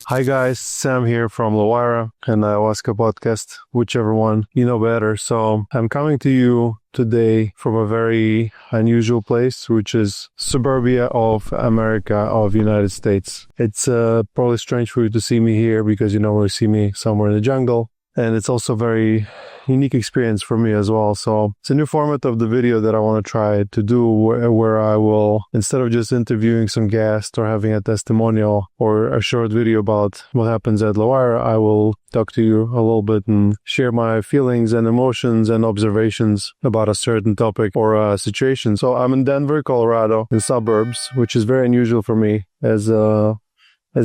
Hi guys, Sam here from LaWayra and Ayahuasca Podcast, whichever one you know better. So I'm coming to you today from a very unusual place, which is suburbia of America, of United States. It's probably strange for you to see me here because you normally see me somewhere in the jungle. And it's also a very unique experience for me as well. So it's a new format of the video that I want to try to do where I will, instead of just interviewing some guest or having a testimonial or a short video about what happens at LaWayra, I will talk to you a little bit and share my feelings and emotions and observations about a certain topic or a situation. So I'm in Denver, Colorado, in suburbs, which is very unusual for me as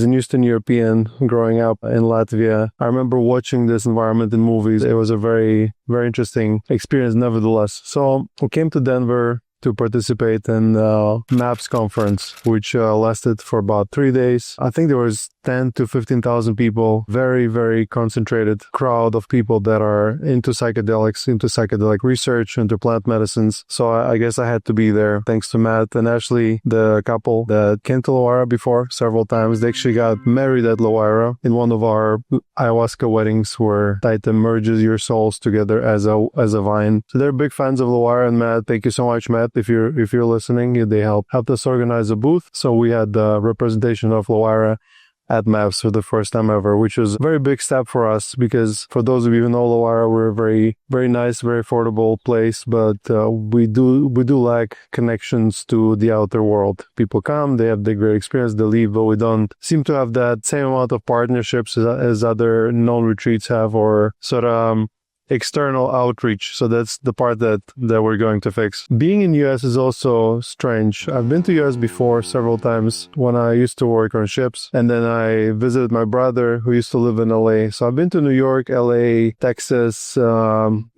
an Eastern European growing up in Latvia. I remember watching this environment in movies. It was a very, very interesting experience nevertheless. So we came to Denver to participate in the MAPS conference, which lasted for about 3 days. I think there was 10 to 15,000 people, very, very concentrated crowd of people that are into psychedelics, into psychedelic research, into plant medicines. So I guess I had to be there thanks to Matt and Ashley, the couple that came to LaWayra before several times. They actually got married at LaWayra in one of our ayahuasca weddings where Titan merges your souls together as a vine. So they're big fans of LaWayra and Matt. Thank you so much, Matt. If you're listening, they helped us organize a booth. So we had the representation of LaWayra at MAPS for the first time ever, which was a very big step for us because for those of you who know LaWayra, we're a very, very nice, very affordable place, but we do lack connections to the outer world. People come, they have the great experience, they leave, but we don't seem to have that same amount of partnerships as other known retreats have or sort of external outreach. So that's the part that we're going to fix. Being in US is also strange. I've been to US before several times when I used to work on ships, and then I visited my brother who used to live in LA. So I've been to New York, LA, Texas,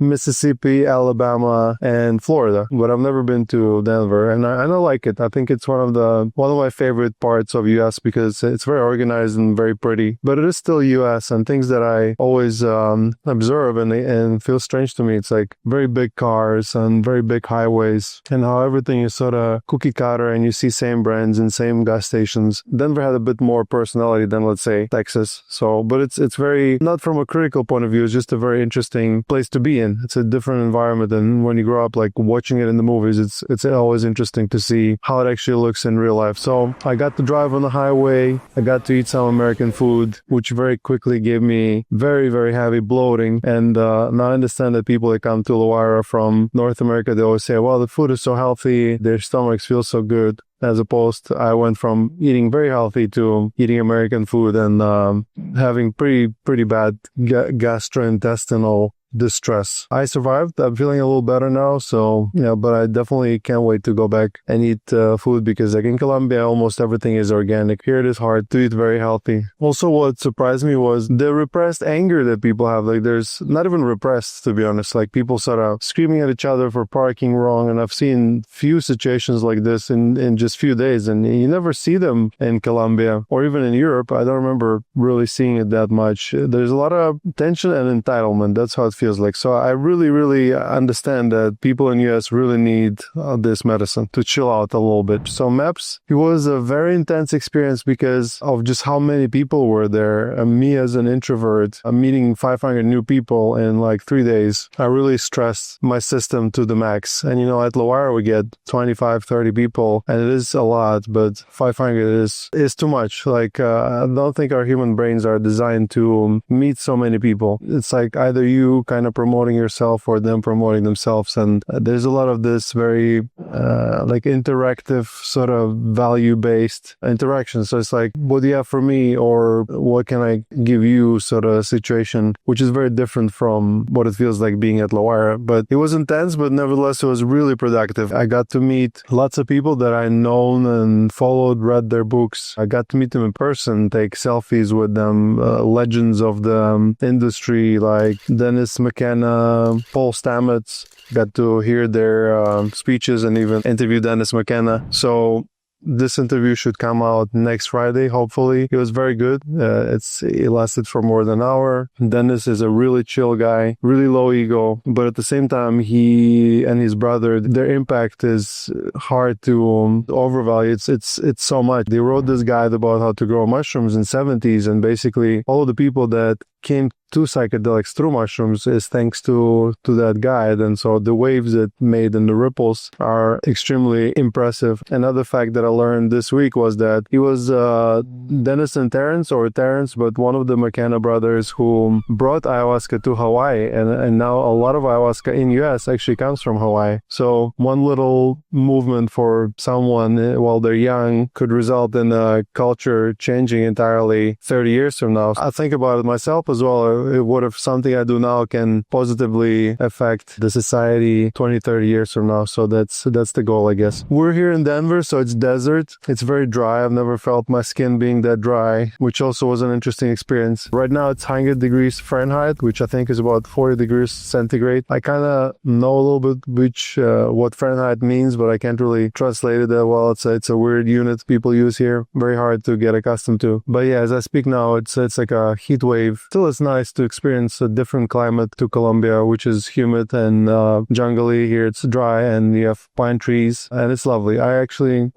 Mississippi, Alabama, and Florida, but I've never been to Denver, and I don't like it. I think it's one of my favorite parts of US because it's very organized and very pretty, but it is still US, and things that I always observe and feels strange to me. It's like very big cars and very big highways and how everything is sort of cookie cutter and you see same brands and same gas stations. Denver had a bit more personality than, let's say, Texas. So, but it's very, not from a critical point of view, it's just a very interesting place to be in. It's a different environment, and when you grow up like watching it in the movies, it's always interesting to see how it actually looks in real life. So I got to drive on the highway. I got to eat some American food, which very quickly gave me very, very heavy bloating. And now I understand that people that come to LaWayra from North America, they always say, well, the food is so healthy, their stomachs feel so good. As opposed to, I went from eating very healthy to eating American food and having pretty bad gastrointestinal distress. I survived. I'm feeling a little better now. So, but I definitely can't wait to go back and eat food because like in Colombia, almost everything is organic. Here it is hard to eat very healthy. Also, what surprised me was the repressed anger that people have. Like there's not even repressed, to be honest, like people sort of screaming at each other for parking wrong. And I've seen few situations like this in just few days, and you never see them in Colombia or even in Europe. I don't remember really seeing it that much. There's a lot of tension and entitlement. That's how it feels like. So I really, really understand that people in US really need this medicine to chill out a little bit. So MAPS, it was a very intense experience because of just how many people were there. And me as an introvert, I'm meeting 500 new people in like 3 days. I really stressed my system to the max. And at LaWayra we get 25, 30 people, and it is a lot, but 500 is too much. Like I don't think our human brains are designed to meet so many people. It's like either you kind of promoting yourself or them promoting themselves, and there's a lot of this very like interactive sort of value-based interaction. So it's like, what do you have for me, or what can I give you sort of situation, which is very different from what it feels like being at LaWayra. But it was intense, but nevertheless it was really productive. I got to meet lots of people that I known and followed, read their books. I got to meet them in person, take selfies with them, legends of the industry like Dennis McKenna, Paul Stamets. Got to hear their speeches and even interview Dennis McKenna. So This interview should come out next Friday, hopefully. It was very good. It lasted for more than an hour. Dennis is a really chill guy, really low ego, but at the same time, he and his brother, their impact is hard to overvalue. It's so much. They wrote this guide about how to grow mushrooms in 70s, and basically all of the people that came to psychedelics through mushrooms is thanks to that guide. And so the waves it made and the ripples are extremely impressive. Another fact that I learned this week was that he was Dennis and Terrence, but one of the McKenna brothers who brought ayahuasca to Hawaii, and now a lot of ayahuasca in US actually comes from Hawaii. So one little movement for someone while they're young could result in a culture changing entirely 30 years from now. I think about it myself as well. What if something I do now can positively affect the society 20, 30 years from now? So that's the goal, I guess. We're here in Denver, so it's desert. It's very dry. I've never felt my skin being that dry, which also was an interesting experience. Right now it's 100 degrees Fahrenheit, which I think is about 40 degrees centigrade. I kind of know a little bit what Fahrenheit means, but I can't really translate it that well. It's a weird unit people use here. Very hard to get accustomed to. But yeah, as I speak now, it's like a heat wave. Still, it's nice to experience a different climate to Colombia, which is humid and jungly. Here it's dry and you have pine trees and it's lovely. I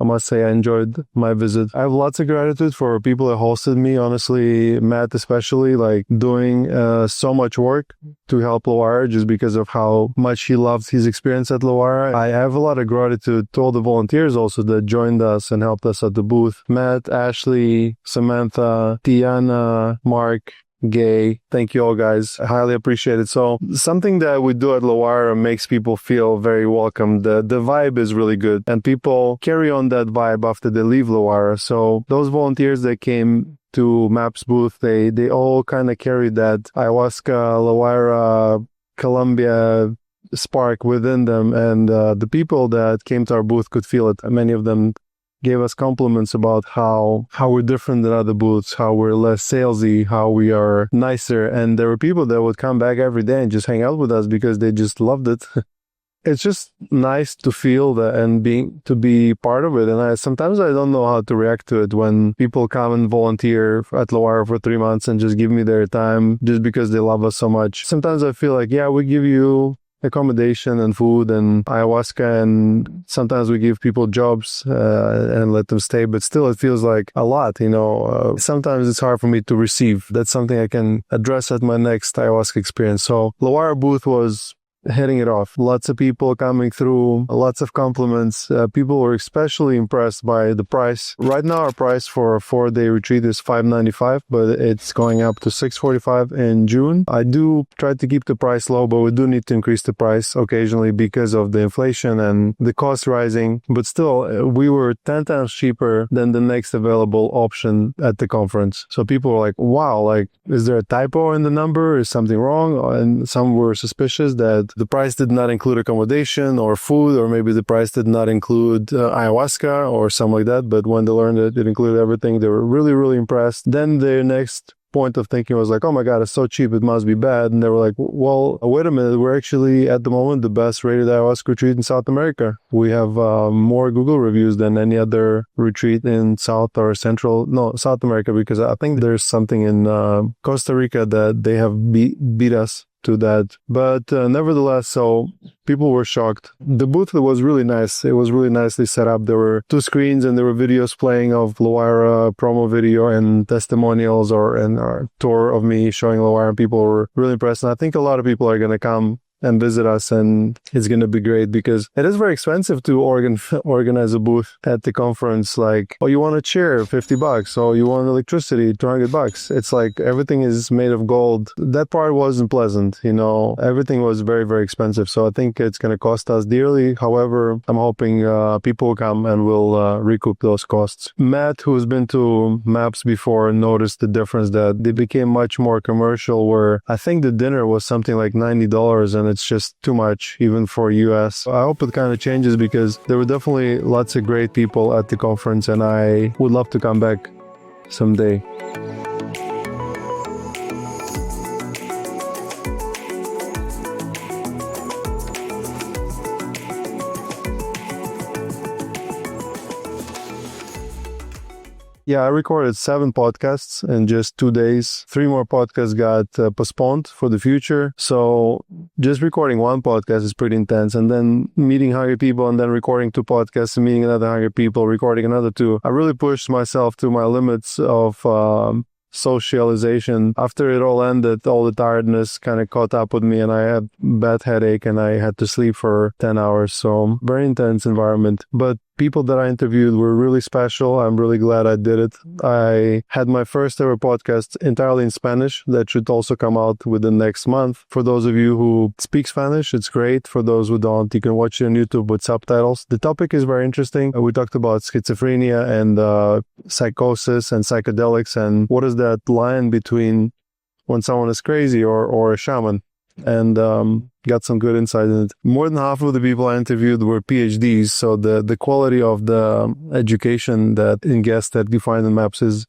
must say I enjoyed my visit. I have lots of gratitude for people that hosted me, honestly, Matt especially, like doing so much work to help LaWayra just because of how much he loves his experience at LaWayra. I have a lot of gratitude to all the volunteers also that joined us and helped us at the booth. Matt, Ashley, Samantha, Tiana, Mark, Gay, thank you all guys. I highly appreciate it. So something that we do at LaWayra makes people feel very welcome. The vibe is really good and people carry on that vibe after they leave LaWayra. So those volunteers that came to MAPS booth, they all kind of carry that ayahuasca, LaWayra, Colombia spark within them. And the people that came to our booth could feel it. Many of them gave us compliments about how we're different than other booths, how we're less salesy, how we are nicer. And there were people that would come back every day and just hang out with us because they just loved it. It's just nice to feel that and to be part of it. And sometimes I don't know how to react to it when people come and volunteer at LaWayra for 3 months and just give me their time just because they love us so much. Sometimes I feel like, yeah, we give you accommodation and food and ayahuasca, and sometimes we give people jobs and let them stay, but still it feels like a lot, sometimes it's hard for me to receive. That's something I can address at my next ayahuasca experience. So LaWayra booth was hitting it off. Lots of people coming through, lots of compliments. People were especially impressed by the price. Right now, our price for a 4-day retreat is $595, but it's going up to $645 in June. I do try to keep the price low, but we do need to increase the price occasionally because of the inflation and the cost rising. But still, we were 10 times cheaper than the next available option at the conference. So people were like, wow, like, is there a typo in the number? Is something wrong? And some were suspicious that the price did not include accommodation or food, or maybe the price did not include ayahuasca or something like that. But when they learned that it included everything, they were really, really impressed. Then their next point of thinking was like, oh my God, it's so cheap, it must be bad. And they were like, well, wait a minute, we're actually at the moment the best rated ayahuasca retreat in South America. We have more Google reviews than any other retreat in South America, because I think there's something in Costa Rica that they have beat us to that. But nevertheless, so people were shocked. The booth was really nice. It was really nicely set up. There were 2 screens and there were videos playing of LaWayra promo video and testimonials and a tour of me showing LaWayra. People were really impressed. And I think a lot of people are going to come and visit us, and it's going to be great because it is very expensive to organize a booth at the conference. Like, oh, you want a chair, $50. Oh, you want electricity, $200. It's like everything is made of gold. That part wasn't pleasant, everything was very, very expensive. So I think it's going to cost us dearly. However, I'm hoping people will come and will recoup those costs. Matt, who's been to MAPS before, noticed the difference that they became much more commercial, where I think the dinner was something like $90 and it's just too much even for US. I hope it kind of changes because there were definitely lots of great people at the conference and I would love to come back someday. Yeah, I recorded 7 podcasts in just 2 days. 3 more podcasts got postponed for the future. So just recording one podcast is pretty intense. And then meeting 100 people and then recording 2 podcasts and meeting another 100 people, recording another 2. I really pushed myself to my limits of socialization. After it all ended, all the tiredness kind of caught up with me and I had bad headache and I had to sleep for 10 hours. So very intense environment. But people that I interviewed were really special. I'm really glad I did it. I had my first ever podcast entirely in Spanish that should also come out within next month. For those of you who speak Spanish, it's great. For those who don't, you can watch it on YouTube with subtitles. The topic is very interesting. We talked about schizophrenia and psychosis and psychedelics and what is that line between when someone is crazy or a shaman. And got some good insight in it. More than half of the people I interviewed were PhDs, so the quality of the education that in guests that you find in MAPS is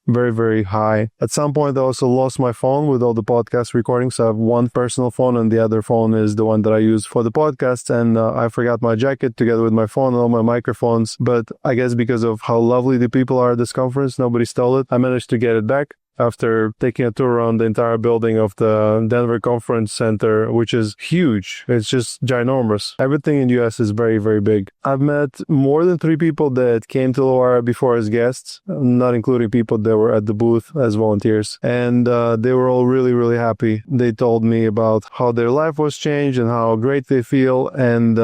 very, very high. At some point, I also lost my phone with all the podcast recordings. So I have one personal phone and the other phone is the one that I use for the podcast. And I forgot my jacket together with my phone and all my microphones. But I guess because of how lovely the people are at this conference, nobody stole it. I managed to get it back after taking a tour around the entire building of the Denver Conference Center, which is huge. It's just ginormous. Everything in the US is very, very big. I've met more than 3 people that came to LaWayra before as guests, not including people that were at the booth as volunteers. And they were all really, really happy. They told me about how their life was changed and how great they feel. And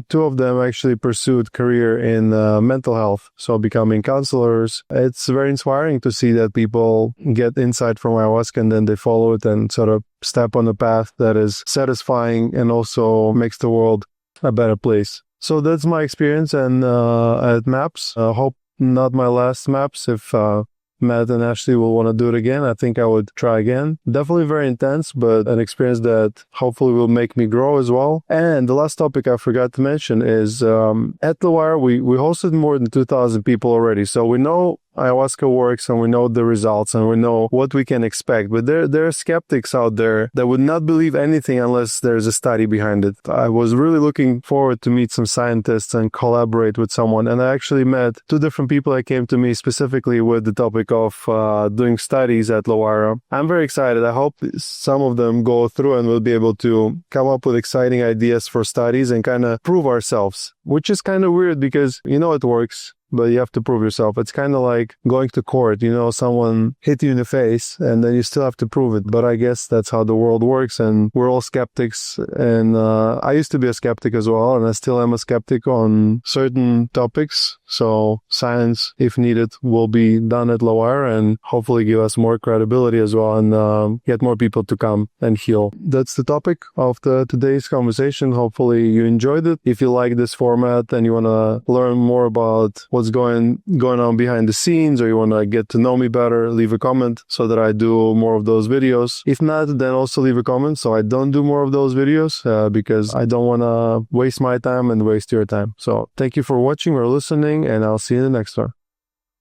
2 of them actually pursued career in mental health, so becoming counselors. It's very inspiring to see that people get insight from ayahuasca and then they follow it and sort of step on a path that is satisfying and also makes the world a better place. So that's my experience and at MAPS. Hope not my last MAPS. If Matt and Ashley will want to do it again, I think I would try again. Definitely very intense, but an experience that hopefully will make me grow as well. And the last topic I forgot to mention is at LaWayra, we hosted more than 2,000 people already. So we know ayahuasca works and we know the results and we know what we can expect. But there are skeptics out there that would not believe anything unless there's a study behind it. I was really looking forward to meet some scientists and collaborate with someone. And I actually met 2 different people that came to me specifically with the topic of doing studies at LaWayra. I'm very excited. I hope some of them go through and we'll be able to come up with exciting ideas for studies and kind of prove ourselves, which is kind of weird because you know it works, but you have to prove yourself. It's kind of like going to court, someone hit you in the face and then you still have to prove it. But I guess that's how the world works and we're all skeptics. And I used to be a skeptic as well, and I still am a skeptic on certain topics. So science, if needed, will be done at LaWayra and hopefully give us more credibility as well and get more people to come and heal. That's the topic of today's conversation. Hopefully you enjoyed it. If you like this format and you want to learn more about what's going on behind the scenes, or you want to get to know me better, leave a comment so that I do more of those videos. If not, then also leave a comment so I don't do more of those videos because I don't want to waste my time and waste your time. So thank you for watching or listening, and I'll see you in the next one.